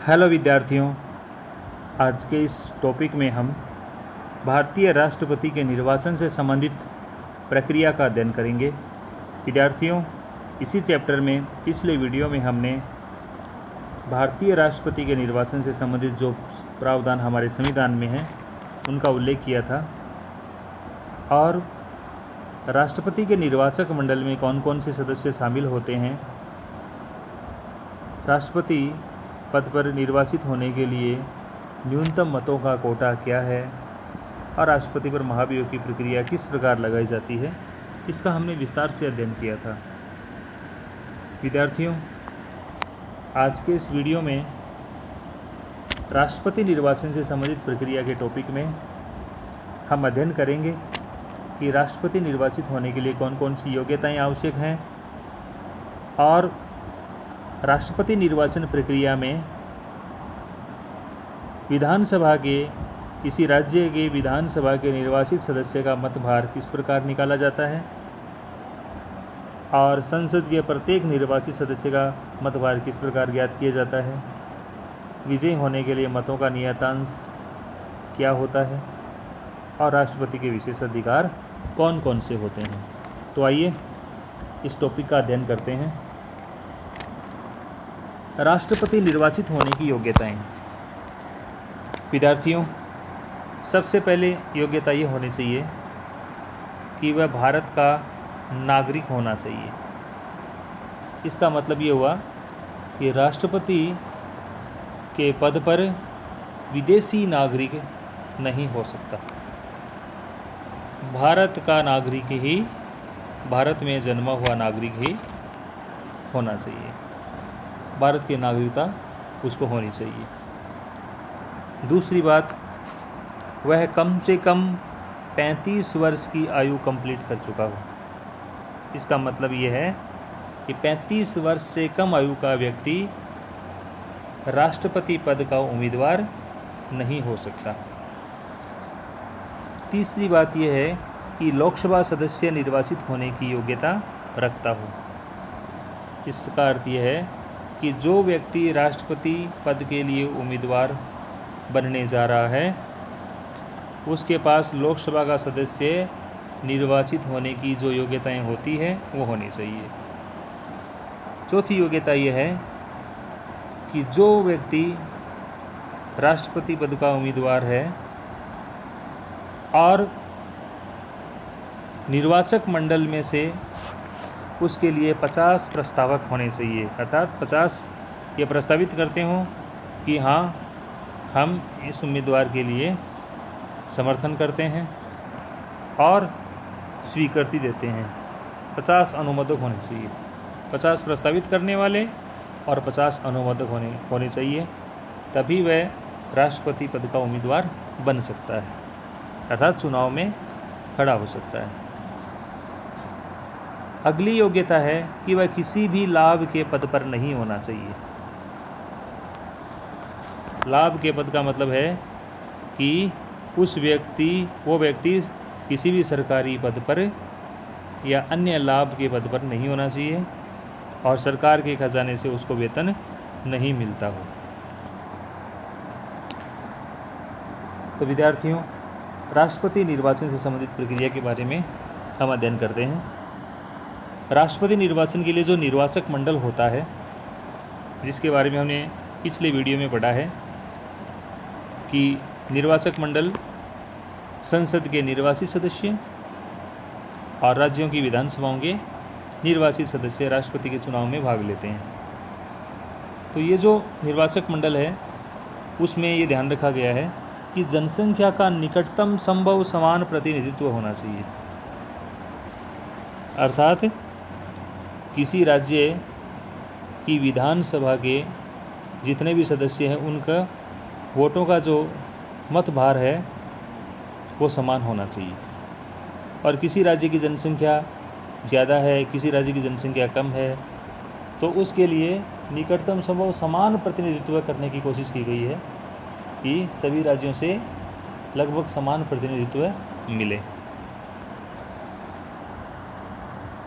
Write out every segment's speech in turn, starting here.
Hello विद्यार्थियों, आज के इस टॉपिक में हम भारतीय राष्ट्रपति के निर्वाचन से संबंधित प्रक्रिया का अध्ययन करेंगे। विद्यार्थियों, इसी चैप्टर में पिछले वीडियो में हमने भारतीय राष्ट्रपति के निर्वाचन से संबंधित जो प्रावधान हमारे संविधान में हैं उनका उल्लेख किया था और राष्ट्रपति के निर्वाचक मंडल में कौन कौन से सदस्य शामिल होते हैं, राष्ट्रपति पद पर निर्वाचित होने के लिए न्यूनतम मतों का कोटा क्या है और राष्ट्रपति पर महाभियोग की प्रक्रिया किस प्रकार लगाई जाती है, इसका हमने विस्तार से अध्ययन किया था। विद्यार्थियों, आज के इस वीडियो में राष्ट्रपति निर्वाचन से संबंधित प्रक्रिया के टॉपिक में हम अध्ययन करेंगे कि राष्ट्रपति निर्वाचित होने के लिए कौन कौन सी योग्यताएं आवश्यक हैं और राष्ट्रपति निर्वाचन प्रक्रिया में विधानसभा के किसी राज्य के विधानसभा के निर्वाचित सदस्य का मतभार किस प्रकार निकाला जाता है और संसद के प्रत्येक निर्वाचित सदस्य का मतभार किस प्रकार ज्ञात किया जाता है, विजयी होने के लिए मतों का नियतांश क्या होता है और राष्ट्रपति के विशेष अधिकार कौन कौन से होते हैं। तो आइए इस टॉपिक का अध्ययन करते हैं। राष्ट्रपति निर्वाचित होने की योग्यताएं। विद्यार्थियों, सबसे पहले योग्यता ये होनी चाहिए कि वह भारत का नागरिक होना चाहिए। इसका मतलब ये हुआ कि राष्ट्रपति के पद पर विदेशी नागरिक नहीं हो सकता। भारत का नागरिक ही, भारत में जन्मा हुआ नागरिक ही होना चाहिए। भारत की नागरिकता उसको होनी चाहिए। दूसरी बात, वह कम से कम 35 वर्ष की आयु कंप्लीट कर चुका हो। इसका मतलब ये है कि 35 वर्ष से कम आयु का व्यक्ति राष्ट्रपति पद का उम्मीदवार नहीं हो सकता। तीसरी बात यह है कि लोकसभा सदस्य निर्वाचित होने की योग्यता रखता हो। इसका अर्थ यह है कि जो व्यक्ति राष्ट्रपति पद के लिए उम्मीदवार बनने जा रहा है उसके पास लोकसभा का सदस्य निर्वाचित होने की जो योग्यताएं होती हैं वो होनी चाहिए। चौथी योग्यता यह है कि जो व्यक्ति राष्ट्रपति पद का उम्मीदवार है और निर्वाचक मंडल में से उसके लिए 50 प्रस्तावक होने चाहिए। अर्थात 50 ये प्रस्तावित करते हों कि हाँ, हम इस उम्मीदवार के लिए समर्थन करते हैं और स्वीकृति देते हैं। 50 अनुमोदक होने चाहिए। 50 प्रस्तावित करने वाले और 50 अनुमोदक होने चाहिए, तभी वह राष्ट्रपति पद का उम्मीदवार बन सकता है, अर्थात चुनाव में खड़ा हो सकता है। अगली योग्यता है कि वह किसी भी लाभ के पद पर नहीं होना चाहिए। लाभ के पद का मतलब है कि वो व्यक्ति किसी भी सरकारी पद पर या अन्य लाभ के पद पर नहीं होना चाहिए और सरकार के खजाने से उसको वेतन नहीं मिलता हो। तो विद्यार्थियों, राष्ट्रपति निर्वाचन से संबंधित प्रक्रिया के बारे में हम अध्ययन करते हैं। राष्ट्रपति निर्वाचन के लिए जो निर्वाचक मंडल होता है, जिसके बारे में हमने पिछले वीडियो में पढ़ा है कि निर्वाचक मंडल संसद के निर्वाचित सदस्य और राज्यों की विधानसभाओं के निर्वाचित सदस्य राष्ट्रपति के चुनाव में भाग लेते हैं। तो ये जो निर्वाचक मंडल है उसमें ये ध्यान रखा गया है कि जनसंख्या का निकटतम संभव समान प्रतिनिधित्व होना चाहिए। अर्थात किसी राज्य की विधानसभा के जितने भी सदस्य हैं उनका वोटों का जो मत भार है वो समान होना चाहिए। और किसी राज्य की जनसंख्या ज़्यादा है, किसी राज्य की जनसंख्या कम है, तो उसके लिए निकटतम संभव समान प्रतिनिधित्व करने की कोशिश की गई है कि सभी राज्यों से लगभग समान प्रतिनिधित्व मिले।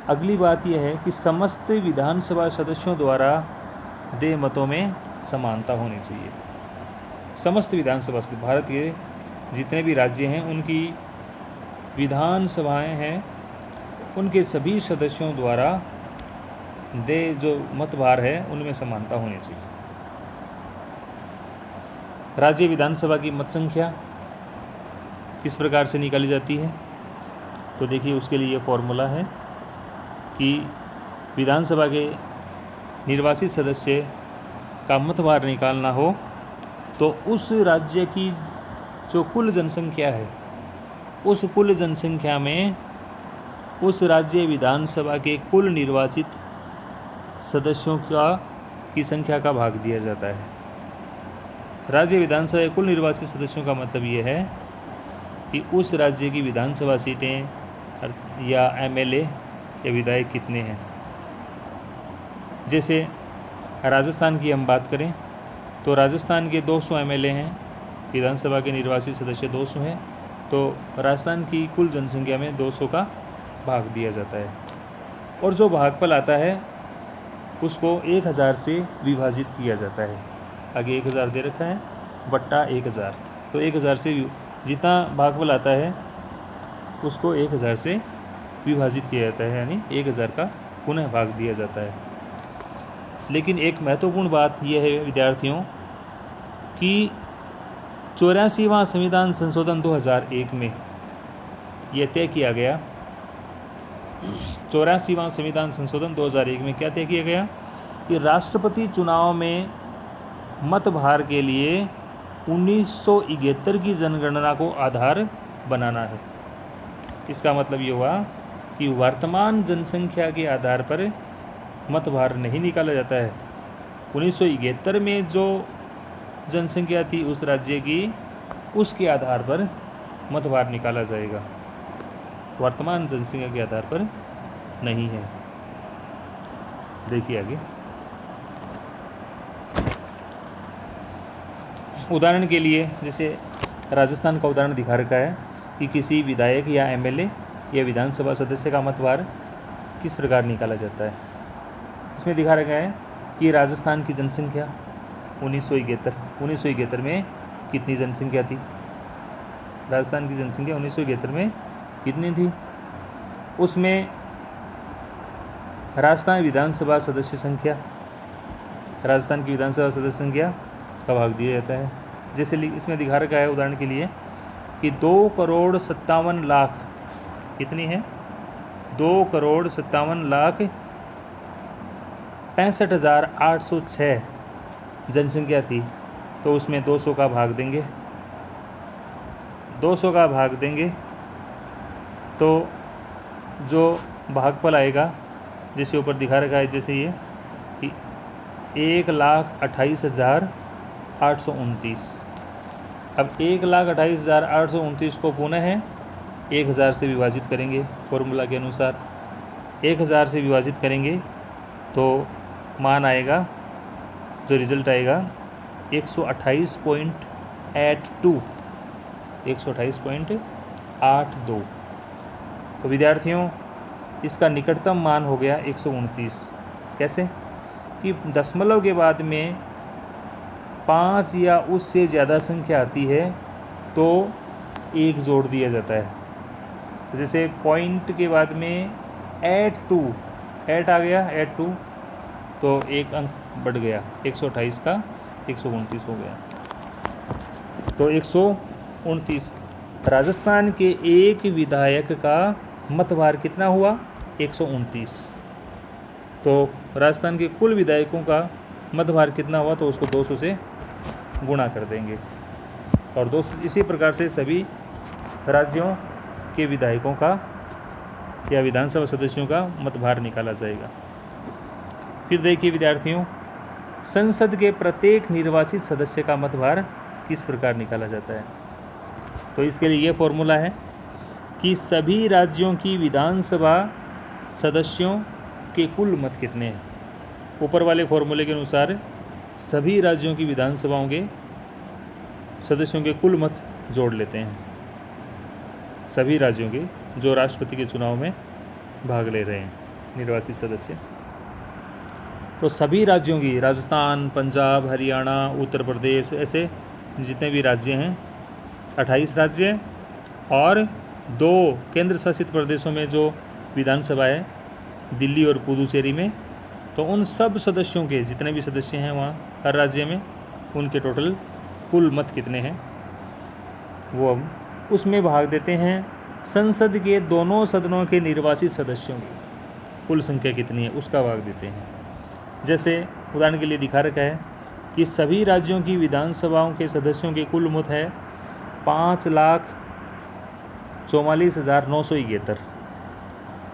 अगली बात यह है कि समस्त विधानसभा सदस्यों द्वारा देय मतों में समानता होनी चाहिए। समस्त विधानसभा सदस्य, भारत के जितने भी राज्य हैं उनकी विधानसभाएं हैं, उनके सभी सदस्यों द्वारा जो मतभार है उनमें समानता होनी चाहिए। राज्य विधानसभा की मत संख्या किस प्रकार से निकाली जाती है? तो देखिए, उसके लिए ये फॉर्मूला है कि विधानसभा के निर्वाचित सदस्य का मतभार निकालना हो तो उस राज्य की जो कुल जनसंख्या है, उस कुल जनसंख्या में उस राज्य विधानसभा के कुल निर्वाचित सदस्यों की संख्या का भाग दिया जाता है। राज्य विधानसभा के कुल निर्वाचित सदस्यों का मतलब ये है कि उस राज्य की विधानसभा सीटें या एमएलए या विधायक कितने हैं। जैसे राजस्थान की हम बात करें तो राजस्थान के 200 एमएलए हैं, विधानसभा के निर्वाचित सदस्य 200 हैं, तो राजस्थान की कुल जनसंख्या में 200 का भाग दिया जाता है और जो भागफल आता है उसको 1000 से विभाजित किया जाता है। आगे 1000 दे रखा है बट्टा 1000, तो 1000 से जितना भागफल आता है उसको 1000 से विभाजित किया जाता है, यानी 1000 का पुनः भाग दिया जाता है। लेकिन एक महत्वपूर्ण बात यह है विद्यार्थियों कि 84वां संविधान संशोधन 2001 में यह तय किया गया, 84वां संविधान संशोधन 2001 में क्या तय किया गया कि राष्ट्रपति चुनाव में मतभार के लिए 1971 की जनगणना को आधार बनाना है। इसका मतलब ये हुआ कि वर्तमान जनसंख्या के आधार पर मतभार नहीं निकाला जाता है। 1971 में जो जनसंख्या थी उस राज्य की, उसके आधार पर मतभार निकाला जाएगा, वर्तमान जनसंख्या के आधार पर नहीं है। देखिए आगे, उदाहरण के लिए जैसे राजस्थान का उदाहरण दिखा रखा है कि किसी विधायक या एमएलए या विधानसभा सदस्य का मतभार किस प्रकार निकाला जाता है। इसमें दिखा रखा है कि राजस्थान की जनसंख्या 1971 में कितनी जनसंख्या थी, राजस्थान की जनसंख्या 1971 में कितनी थी, उसमें राजस्थान विधानसभा सदस्य संख्या, राजस्थान की विधानसभा सदस्य संख्या का भाग दिया जाता है। जैसे इसमें दिखा रखा है उदाहरण के लिए कि 2,57,00,000 कितनी है, 2,57,65,806 जनसंख्या थी, तो उसमें 200 का भाग देंगे, 200 का भाग देंगे तो जो भागफल आएगा जैसे ऊपर दिखा रखा है, जैसे ये कि 1,28,829। अब 1,28,829 को पुनः 1000 से विभाजित करेंगे फॉर्मूला के अनुसार, 1000 से विभाजित करेंगे तो मान आएगा, जो रिजल्ट आएगा 128.82, 128.82। तो विद्यार्थियों इसका निकटतम मान हो गया 129। कैसे कि दशमलव के बाद में 5 या उससे ज़्यादा संख्या आती है तो 1 जोड़ दिया जाता है। तो जैसे पॉइंट के बाद में 8 आ गया, 82, तो 1 अंक बढ़ गया, 128 का 129 हो गया, तो 129। राजस्थान के एक विधायक का मतभार कितना हुआ, 129। तो राजस्थान के कुल विधायकों का मतभार कितना हुआ, तो उसको 200 से गुणा कर देंगे और 200, इसी प्रकार से सभी राज्यों के विधायकों का या विधानसभा सदस्यों का मतभार निकाला जाएगा। फिर देखिए विद्यार्थियों, संसद के प्रत्येक निर्वाचित सदस्य का मतभार किस प्रकार निकाला जाता है। तो इसके लिए ये फॉर्मूला है कि सभी राज्यों की विधानसभा सदस्यों के कुल मत कितने हैं। ऊपर वाले फॉर्मूले के अनुसार सभी राज्यों की विधानसभाओं के सदस्यों के कुल मत जोड़ लेते हैं, सभी राज्यों के जो राष्ट्रपति के चुनाव में भाग ले रहे हैं निर्वाचित सदस्य। तो सभी राज्यों की, राजस्थान, पंजाब, हरियाणा, उत्तर प्रदेश, ऐसे जितने भी राज्य हैं 28 राज्य हैं, और 2 केंद्र शासित प्रदेशों में जो विधानसभा है दिल्ली और पुदुचेरी में, तो उन सब सदस्यों के, जितने भी सदस्य हैं वहाँ हर राज्य में, उनके टोटल कुल मत कितने हैं वो हम उसमें भाग देते हैं। संसद के दोनों सदनों के निर्वाचित सदस्यों की कुल संख्या कितनी है उसका भाग देते हैं। जैसे उदाहरण के लिए दिखा रखा है कि सभी राज्यों की विधानसभाओं के सदस्यों के कुल मत है 5,44,971।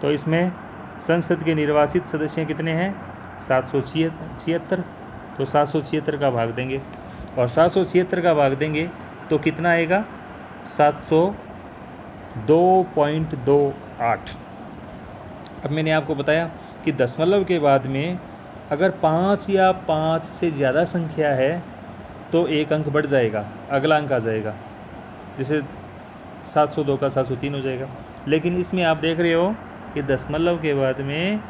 तो इसमें संसद के निर्वाचित सदस्य कितने हैं 776। तो 776 का भाग देंगे, और 776 का भाग देंगे तो कितना आएगा 702.28। अब मैंने आपको बताया कि दशमलव के बाद में अगर 5 या 5 से ज़्यादा संख्या है तो एक अंक बढ़ जाएगा, अगला अंक आ जाएगा, जैसे 702 का 703 हो जाएगा। लेकिन इसमें आप देख रहे हो कि दशमलव के बाद में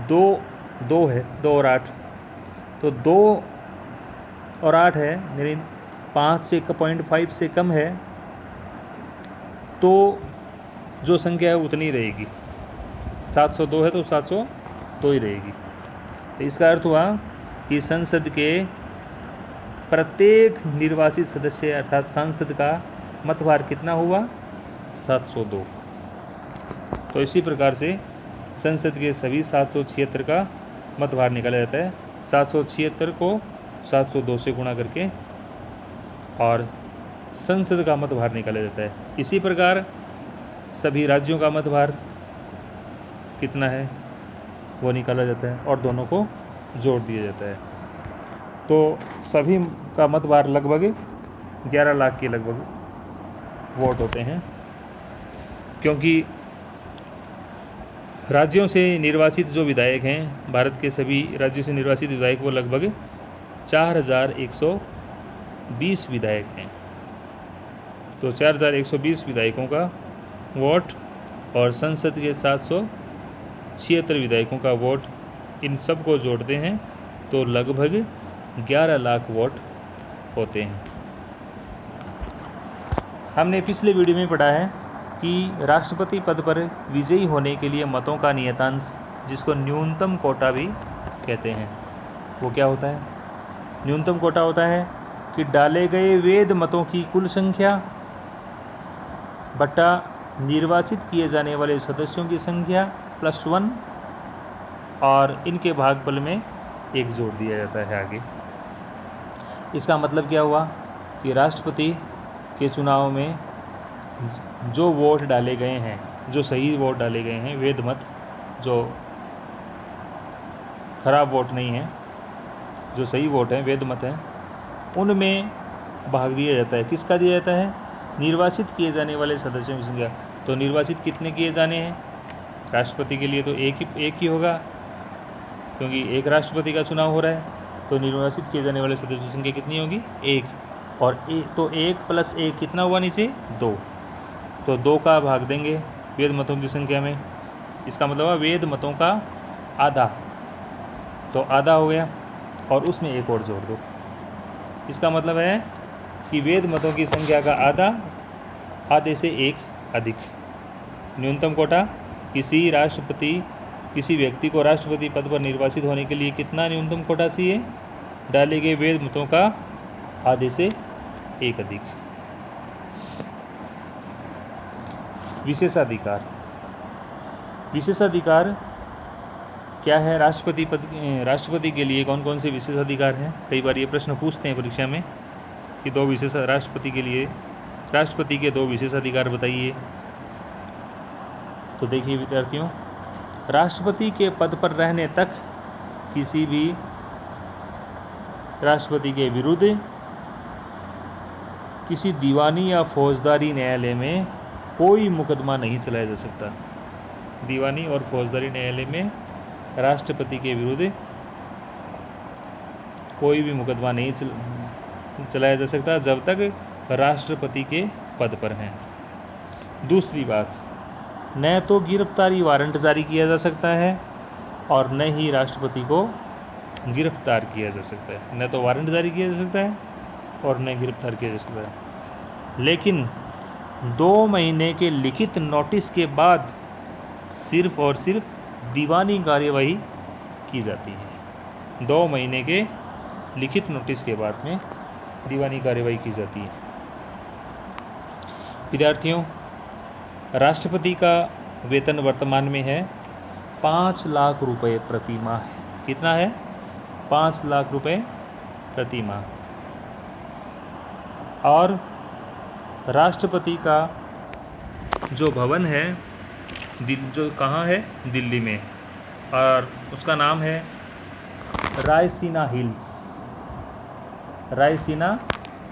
2 है, 2 और 8, तो 2 और 8 है, यानी 5 से 0.5 से कम है, तो जो संख्या है उतनी रहेगी। 702 है तो 702 ही रहेगी। तो इसका अर्थ हुआ कि संसद के प्रत्येक निर्वाचित सदस्य अर्थात सांसद का मतभार कितना हुआ 702। तो इसी प्रकार से संसद के सभी 776 का मतभार निकाला जाता है। 776 को 702 से गुणा करके और संसद का मतभार निकाला जाता है। इसी प्रकार सभी राज्यों का मतभार कितना है वो निकाला जाता है और दोनों को जोड़ दिया जाता है। तो सभी का मतभार लगभग 11 लाख के लगभग वोट होते हैं, क्योंकि राज्यों से निर्वाचित जो विधायक हैं, भारत के सभी राज्यों से निर्वाचित विधायक वो लगभग 4120 विधायक हैं। तो 4120 विधायकों का वोट और संसद के 776 विधायकों का वोट, इन सब को जोड़ते हैं तो लगभग 11 लाख वोट होते हैं। हमने पिछले वीडियो में पढ़ा है कि राष्ट्रपति पद पर विजयी होने के लिए मतों का नियतांश, जिसको न्यूनतम कोटा भी कहते हैं, वो क्या होता है। न्यूनतम कोटा होता है कि डाले गए वैध मतों की कुल संख्या बटा निर्वाचित किए जाने वाले सदस्यों की संख्या +1 और इनके भागफल में 1 जोड़ दिया जाता है आगे। इसका मतलब क्या हुआ कि राष्ट्रपति के चुनाव में जो वोट डाले गए हैं, जो सही वोट डाले गए हैं, वैध मत, जो खराब वोट नहीं है, जो सही वोट हैं, वैध मत हैं, उनमें भाग दिया जाता है। किसका दिया जाता है, निर्वाचित किए जाने वाले सदस्यों की संख्या। तो निर्वाचित कितने किए जाने हैं, राष्ट्रपति के लिए तो एक ही होगा, क्योंकि एक राष्ट्रपति का चुनाव हो रहा है, तो निर्वाचित किए जाने वाले सदस्यों की संख्या कितनी होगी, 1। और तो 1 + 1 कितना हुआ नीचे, 2। तो 2 का भाग देंगे वैध मतों की संख्या में, इसका मतलब है वैध मतों का आधा, तो आधा हो गया, और उसमें 1 और जोड़ दो। इसका मतलब है कि वैध मतों की संख्या का आधा, आधे से 1 अधिक। न्यूनतम कोटा, किसी व्यक्ति को राष्ट्रपति पद पर निर्वाचित होने के लिए कितना न्यूनतम कोटा चाहिए, डाले गए वैध मतों का आधे से 1 अधिक। विशेषाधिकार क्या है, राष्ट्रपति के लिए कौन कौन से विशेषाधिकार हैं। कई बार ये प्रश्न पूछते हैं परीक्षा में कि राष्ट्रपति के 2 विशेषाधिकार बताइए। तो देखिए विद्यार्थियों, राष्ट्रपति के पद पर रहने तक किसी भी राष्ट्रपति के विरुद्ध किसी दीवानी या फौजदारी न्यायालय में कोई मुकदमा नहीं चलाया जा सकता। दीवानी और फौजदारी न्यायालय में राष्ट्रपति के विरुद्ध कोई भी मुकदमा नहीं चलाया जा सकता जब तक राष्ट्रपति के पद पर हैं। दूसरी बात, न तो गिरफ्तारी वारंट जारी किया जा सकता है और न ही राष्ट्रपति को गिरफ्तार किया जा सकता है। न तो वारंट जारी किया जा सकता है और न गिरफ्तार किया जा सकता है। लेकिन 2 महीने के लिखित नोटिस के बाद सिर्फ और सिर्फ दीवानी कार्यवाही की जाती है। 2 महीने के लिखित नोटिस के बाद में दीवानी कार्यवाही की जाती है। विद्यार्थियों, राष्ट्रपति का वेतन वर्तमान में है 5 लाख रुपए प्रति माह। कितना है? 5 लाख रुपए प्रति माह। और राष्ट्रपति का जो भवन है जो कहाँ है? दिल्ली में, और उसका नाम है रायसीना हिल्स। रायसीना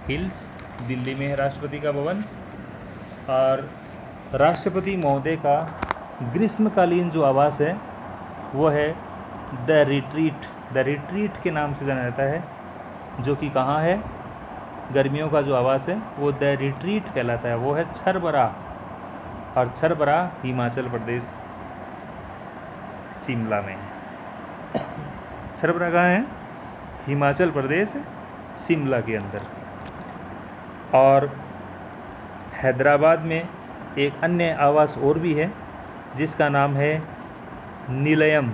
हिल्स दिल्ली में है राष्ट्रपति का भवन। और राष्ट्रपति महोदय का ग्रीष्मकालीन जो आवास है वो है द रिट्रीट। द रिट्रीट के नाम से जाना जाता है, जो कि कहाँ है? गर्मियों का जो आवास है वो द रिट्रीट कहलाता है। वो है छरबरा, और छरबरा हिमाचल प्रदेश शिमला में है। छरबरा कहाँ है? हिमाचल प्रदेश शिमला के अंदर। और हैदराबाद में एक अन्य आवास और भी है जिसका नाम है निलयम।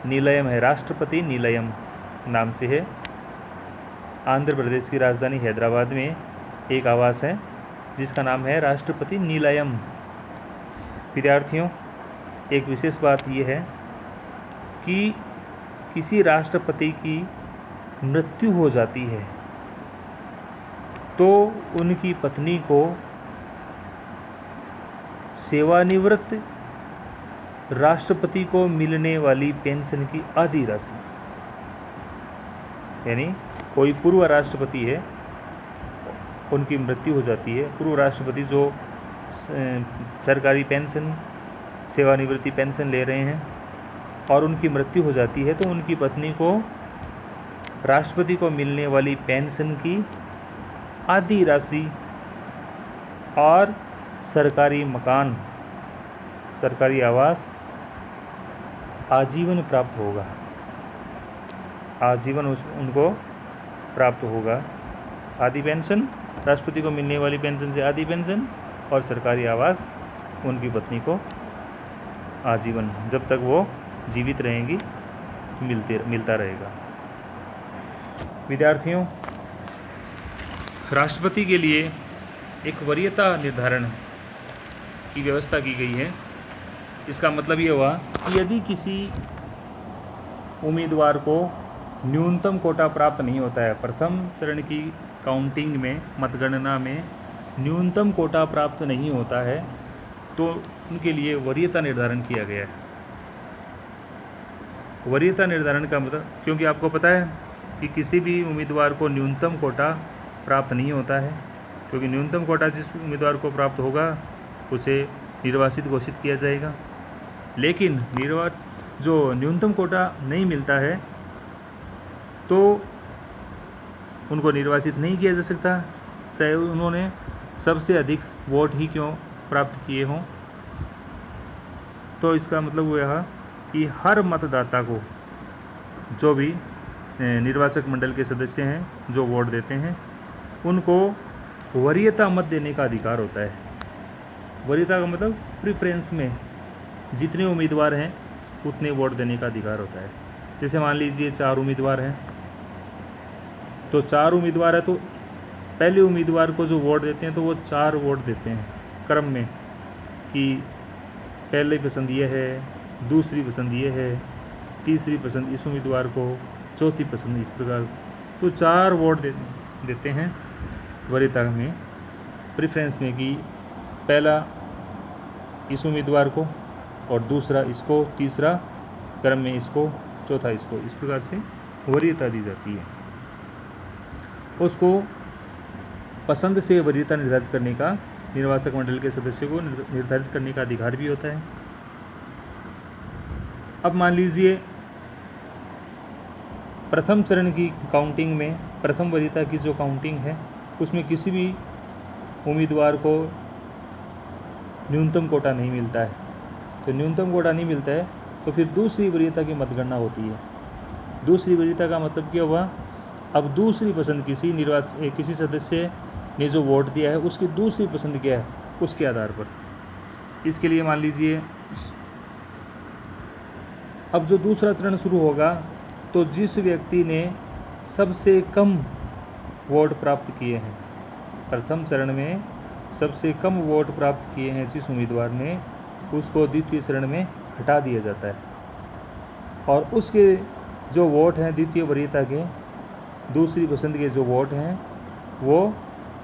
निलयम है, राष्ट्रपति निलयम नाम से है। आंध्र प्रदेश की राजधानी हैदराबाद में एक आवास है जिसका नाम है राष्ट्रपति निलयम। विद्यार्थियों, एक विशेष बात यह है कि किसी राष्ट्रपति की मृत्यु हो जाती है तो उनकी पत्नी को सेवानिवृत्त राष्ट्रपति को मिलने वाली पेंशन की आधी राशि, यानी कोई पूर्व राष्ट्रपति है, उनकी मृत्यु हो जाती है, पूर्व राष्ट्रपति जो सरकारी पेंशन, सेवानिवृत्ति पेंशन ले रहे हैं, और उनकी मृत्यु हो जाती है तो उनकी पत्नी को राष्ट्रपति को मिलने वाली पेंशन की आधी राशि और सरकारी मकान, सरकारी आवास आजीवन प्राप्त होगा। आजीवन उनको प्राप्त होगा। आधी पेंशन, राष्ट्रपति को मिलने वाली पेंशन से आधी पेंशन, और सरकारी आवास उनकी पत्नी को आजीवन, जब तक वो जीवित रहेंगी, मिलता रहेगा। विद्यार्थियों, राष्ट्रपति के लिए एक वरीयता निर्धारण की व्यवस्था की गई है। इसका मतलब ये हुआ कि यदि किसी उम्मीदवार को न्यूनतम कोटा प्राप्त नहीं होता है, प्रथम चरण की काउंटिंग में, मतगणना में न्यूनतम कोटा प्राप्त नहीं होता है, तो उनके लिए वरीयता निर्धारण किया गया है। वरीयता निर्धारण का मतलब, क्योंकि आपको पता है कि किसी भी उम्मीदवार को न्यूनतम कोटा प्राप्त नहीं होता है, क्योंकि न्यूनतम कोटा जिस उम्मीदवार को प्राप्त होगा उसे निर्वाचित घोषित किया जाएगा। लेकिन जो न्यूनतम कोटा नहीं मिलता है तो उनको निर्वाचित नहीं किया जा सकता, चाहे उन्होंने सबसे अधिक वोट ही क्यों प्राप्त किए हों। तो इसका मतलब हुआ कि हर मतदाता को, जो भी निर्वाचक मंडल के सदस्य हैं जो वोट देते हैं, उनको वरीयता मत देने का अधिकार होता है। वरीयता का मतलब प्रेफरेंस में जितने उम्मीदवार हैं उतने वोट देने का अधिकार होता है। जैसे मान लीजिए 4 उम्मीदवार हैं, तो 4 उम्मीदवार है तो पहले उम्मीदवार को जो वोट देते हैं तो वो 4 वोट देते हैं क्रम में, कि पहली पसंद ये है, दूसरी पसंद ये है, तीसरी पसंद इस उम्मीदवार को, चौथी पसंद इस प्रकार। तो 4 वोट देते हैं वरीयता में, प्रेफरेंस में, कि पहला इस उम्मीदवार को और दूसरा इसको, तीसरा क्रम में इसको, चौथा इसको। इस प्रकार से वरीयता दी जाती है। उसको पसंद से वरीयता निर्धारित करने का निर्वाचक मंडल के सदस्य को निर्धारित करने का अधिकार भी होता है। अब मान लीजिए प्रथम चरण की काउंटिंग में, प्रथम वरीयता की जो काउंटिंग है उसमें किसी भी उम्मीदवार को न्यूनतम कोटा नहीं मिलता है। तो न्यूनतम कोटा नहीं मिलता है तो फिर दूसरी वरीयता की मतगणना होती है। दूसरी वरीयता का मतलब क्या हुआ, अब दूसरी पसंद किसी सदस्य ने जो वोट दिया है उसकी दूसरी पसंद क्या है उसके आधार पर। इसके लिए मान लीजिए अब जो दूसरा चरण शुरू होगा तो जिस व्यक्ति ने सबसे कम वोट प्राप्त किए हैं, प्रथम चरण में सबसे कम वोट प्राप्त किए हैं जिस उम्मीदवार ने, उसको द्वितीय चरण में हटा दिया जाता है और उसके जो वोट हैं द्वितीय वरीयता के, दूसरी पसंद के जो वोट हैं वो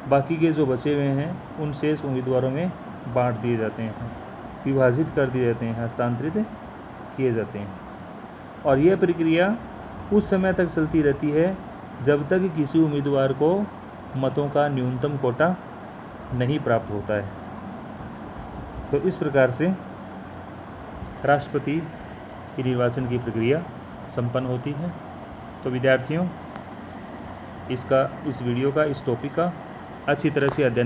बाकी के जो बचे हुए हैं उन शेष उम्मीदवारों में बांट दिए जाते हैं, विभाजित कर दिए जाते हैं, हस्तांतरित किए जाते हैं। और यह प्रक्रिया उस समय तक चलती रहती है जब तक किसी उम्मीदवार को मतों का न्यूनतम कोटा नहीं प्राप्त होता है। तो इस प्रकार से राष्ट्रपति की निर्वाचन की प्रक्रिया संपन्न होती है। तो विद्यार्थियों, इस वीडियो का इस टॉपिक का अच्छी तरह से अध्ययन